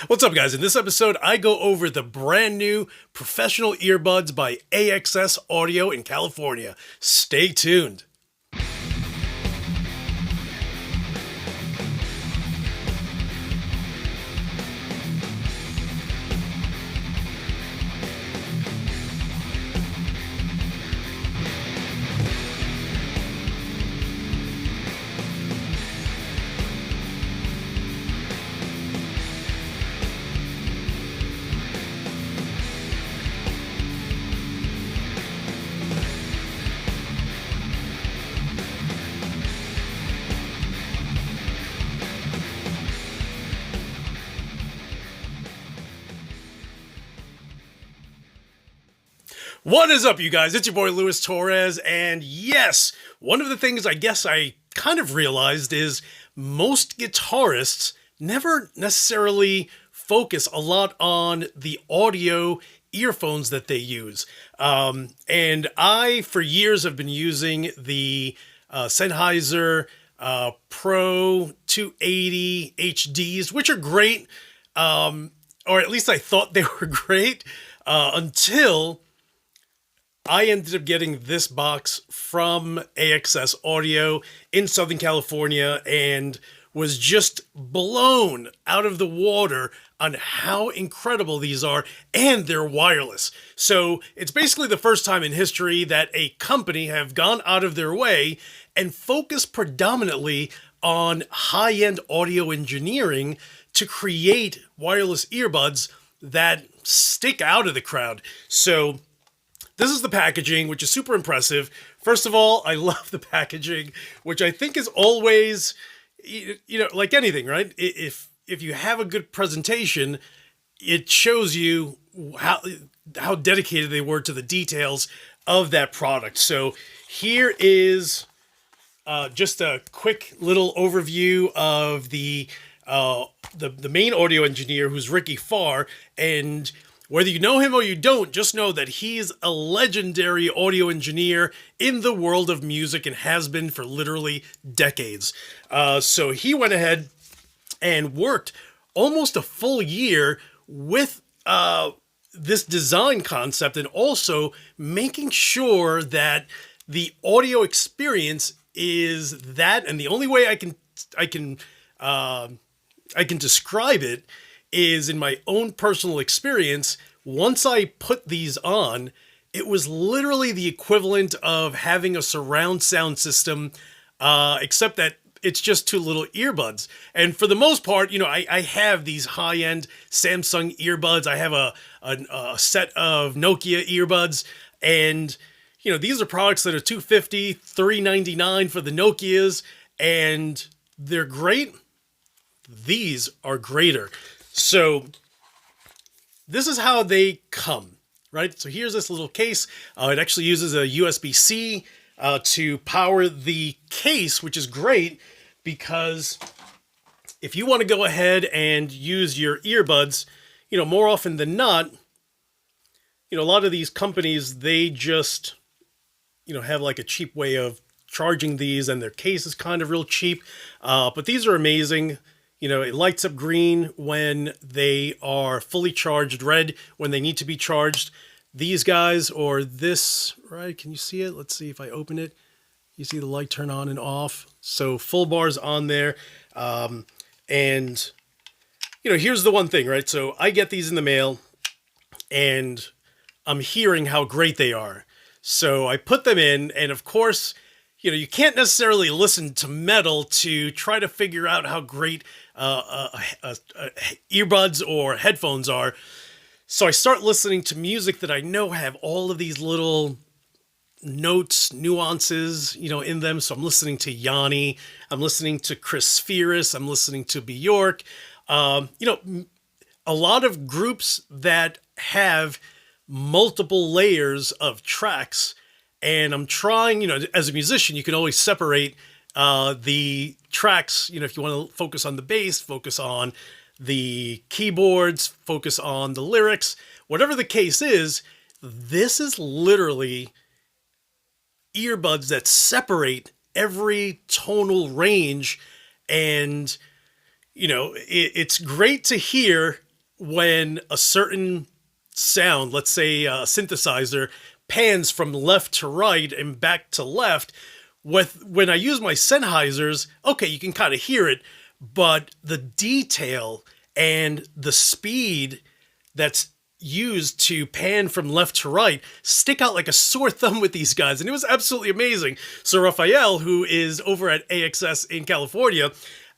What's up, guys? In this episode, I go over the brand new professional earbuds by AXS Audio in California. Stay tuned. What is up, you guys? It's your boy Luis Torres, and yes, one of the things I guess I kind of realized is most guitarists never necessarily focus a lot on the audio earphones that they use. And I, for years, have been using the Sennheiser Pro 280 HDs, which are great, or at least I thought they were great, until I ended up getting this box from AXS Audio in Southern California and was just blown out of the water on how incredible these are, and they're wireless. So it's basically the first time in history that a company have gone out of their way and focused predominantly on high-end audio engineering to create wireless earbuds that stick out of the crowd. So this is the packaging, which is super impressive. First of all, I love the packaging, which I think is always, like anything, right? If you have a good presentation, it shows you how dedicated they were to the details of that product. So here is just a quick little overview of the main audio engineer, who's Ricky Farr, and whether you know him or you don't, just know that he's a legendary audio engineer in the world of music and has been for literally decades. So he went ahead and worked almost a full year with this design concept, and also making sure that the audio experience is that. And the only way I can describe it is in my own personal experience. Once I put these on, it was literally the equivalent of having a surround sound system, except that it's just two little earbuds. And for the most part, I have these high-end Samsung earbuds. I have a set of Nokia earbuds, and these are products that are $250, $399 for the Nokias, and they're great. These are greater. So this is how they come, right? So here's this little case. It actually uses a USB-C to power the case, which is great because if you want to go ahead and use your earbuds, more often than not, a lot of these companies, they just, have like a cheap way of charging these, and their case is kind of real cheap. But these are amazing. It lights up green when they are fully charged, red when they need to be charged. These guys, or this, right? Can you see it? Let's see if I open it. You see the light turn on and off. So full bars on there. And, here's the one thing, right? So I get these in the mail, and I'm hearing how great they are. So I put them in, and of course, you can't necessarily listen to metal to try to figure out how great earbuds or headphones are. So I start listening to music that I know have all of these little notes, nuances, in them. So I'm listening to Yanni, I'm listening to Chris Spheris, I'm listening to Bjork. A lot of groups that have multiple layers of tracks. And I'm trying, as a musician, you can always separate the tracks. If you want to focus on the bass, focus on the keyboards, focus on the lyrics, whatever the case is, this is literally earbuds that separate every tonal range. And it's great to hear when a certain sound, let's say a synthesizer, pans from left to right and back to left. When I use my Sennheisers, okay, you can kind of hear it, but the detail and the speed that's used to pan from left to right stick out like a sore thumb with these guys, and it was absolutely amazing. So Raphael, who is over at AXS in California,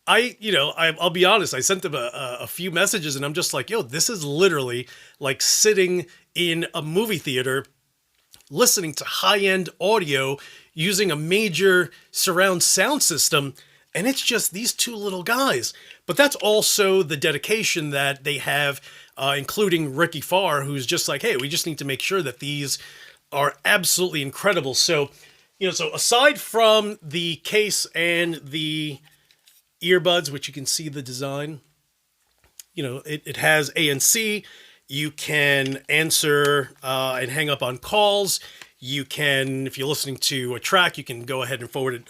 I'll be honest, I sent them a few messages, and I'm just like, yo, this is literally like sitting in a movie theater listening to high-end audio using a major surround sound system, and it's just these two little guys. But that's also the dedication that they have, including Ricky Farr, who's just like, hey, we just need to make sure that these are absolutely incredible. So, so aside from the case and the earbuds, which you can see the design, it has ANC. You can answer and hang up on calls. You can, if you're listening to a track, you can go ahead and forward it,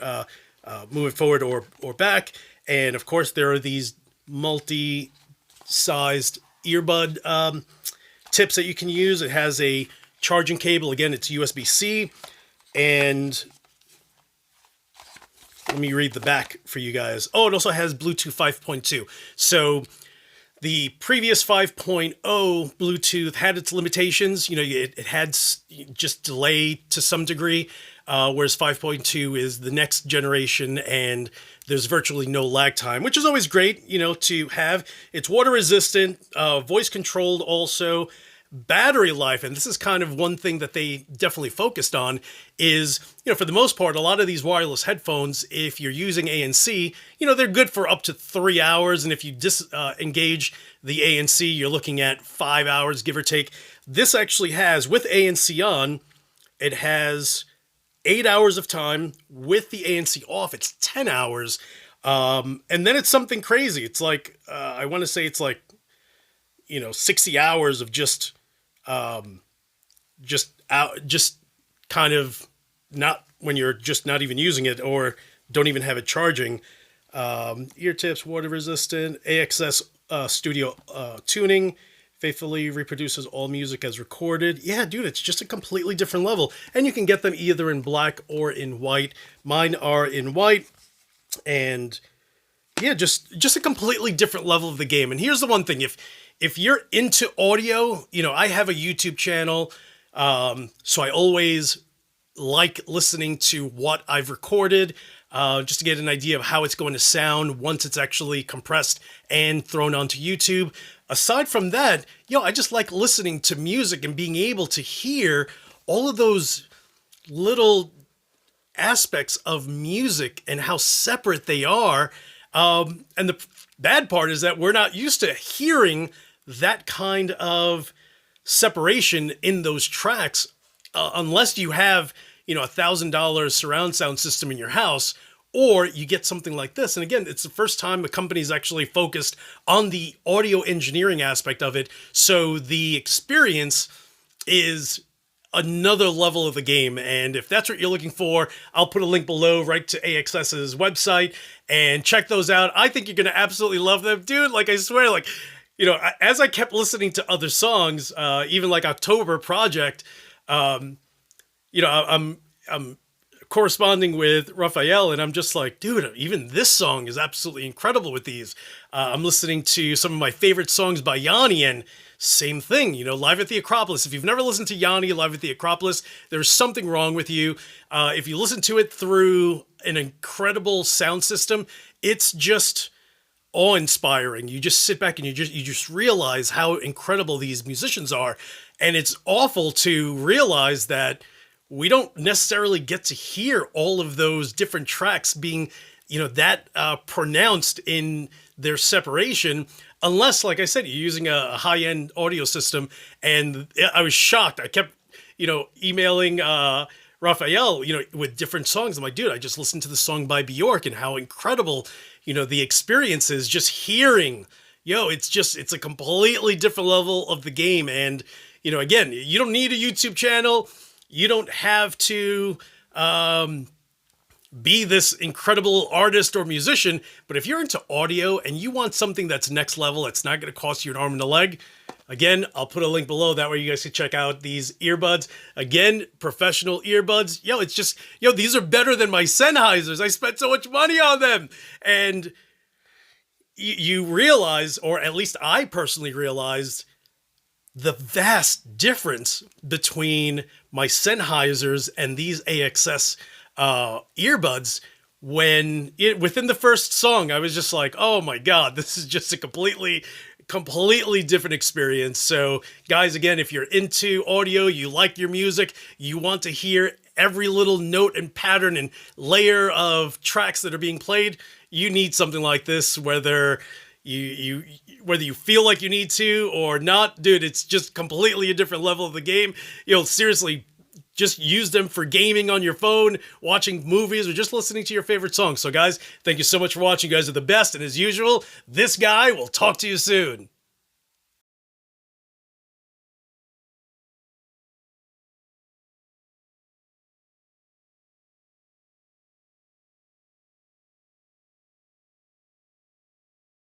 move it forward or back. And of course, there are these multi-sized earbud tips that you can use. It has a charging cable. Again, it's USB-C. And let me read the back for you guys. Oh, it also has Bluetooth 5.2. So the previous 5.0 Bluetooth had its limitations. It had just delay to some degree, whereas 5.2 is the next generation, and there's virtually no lag time, which is always great, to have. It's water resistant, voice controlled also. Battery life, and this is kind of one thing that they definitely focused on, is, for the most part, a lot of these wireless headphones, if you're using ANC, they're good for up to 3 hours, and if you disengage the ANC, you're looking at 5 hours, give or take. This actually has, with ANC on, it has 8 hours of time. With the ANC off, it's 10 hours. And then it's something crazy. It's like, I want to say it's like, 60 hours of just kind of not, when you're just not even using it or don't even have it charging. Ear tips, water resistant, AXS studio tuning, faithfully reproduces all music as recorded. Yeah, dude, it's just a completely different level. And you can get them either in black or in white. Mine are in white. And yeah, just a completely different level of the game. And here's the one thing, if you're into audio, I have a YouTube channel, so I always like listening to what I've recorded, just to get an idea of how it's going to sound once it's actually compressed and thrown onto YouTube. Aside from that, I just like listening to music and being able to hear all of those little aspects of music and how separate they are. And the bad part is that we're not used to hearing that kind of separation in those tracks, unless you have, $1,000 surround sound system in your house, or you get something like this. And again, it's the first time a company's actually focused on the audio engineering aspect of it. So the experience is another level of the game. And if that's what you're looking for, I'll put a link below right to AXS's website and check those out. I think you're going to absolutely love them, dude. Like, I swear, like, as I kept listening to other songs, even like October Project, I'm corresponding with Raphael, and I'm just like, dude, even this song is absolutely incredible with these. I'm listening to some of my favorite songs by Yanni, and same thing, Live at the Acropolis. If you've never listened to Yanni Live at the Acropolis, there's something wrong with you. If you listen to it through an incredible sound system, it's just awe-inspiring. You just sit back and you just realize how incredible these musicians are. And it's awful to realize that we don't necessarily get to hear all of those different tracks being, that pronounced in their separation, unless, like I said, you're using a high-end audio system. And I was shocked. I kept, emailing Raphael, with different songs. I'm like, dude, I just listened to the song by Bjork and how incredible, the experience is just hearing, it's a completely different level of the game. And, again, you don't need a YouTube channel. You don't have to, be this incredible artist or musician, but if you're into audio and you want something that's next level, it's not going to cost you an arm and a leg. Again, I'll put a link below. That way you guys can check out these earbuds. Again, professional earbuds. It's just, these are better than my Sennheisers. I spent so much money on them. And you realize, or at least I personally realized, the vast difference between my Sennheisers and these AXS earbuds. Within the first song, I was just like, oh my God, this is just a completely different experience. So guys, again, if you're into audio, you like your music, you want to hear every little note and pattern and layer of tracks that are being played, you need something like this, whether you feel like you need to or not. Dude, it's just completely a different level of the game. Seriously, just use them for gaming on your phone, watching movies, or just listening to your favorite songs. So guys, thank you so much for watching. You guys are the best. And as usual, this guy will talk to you soon.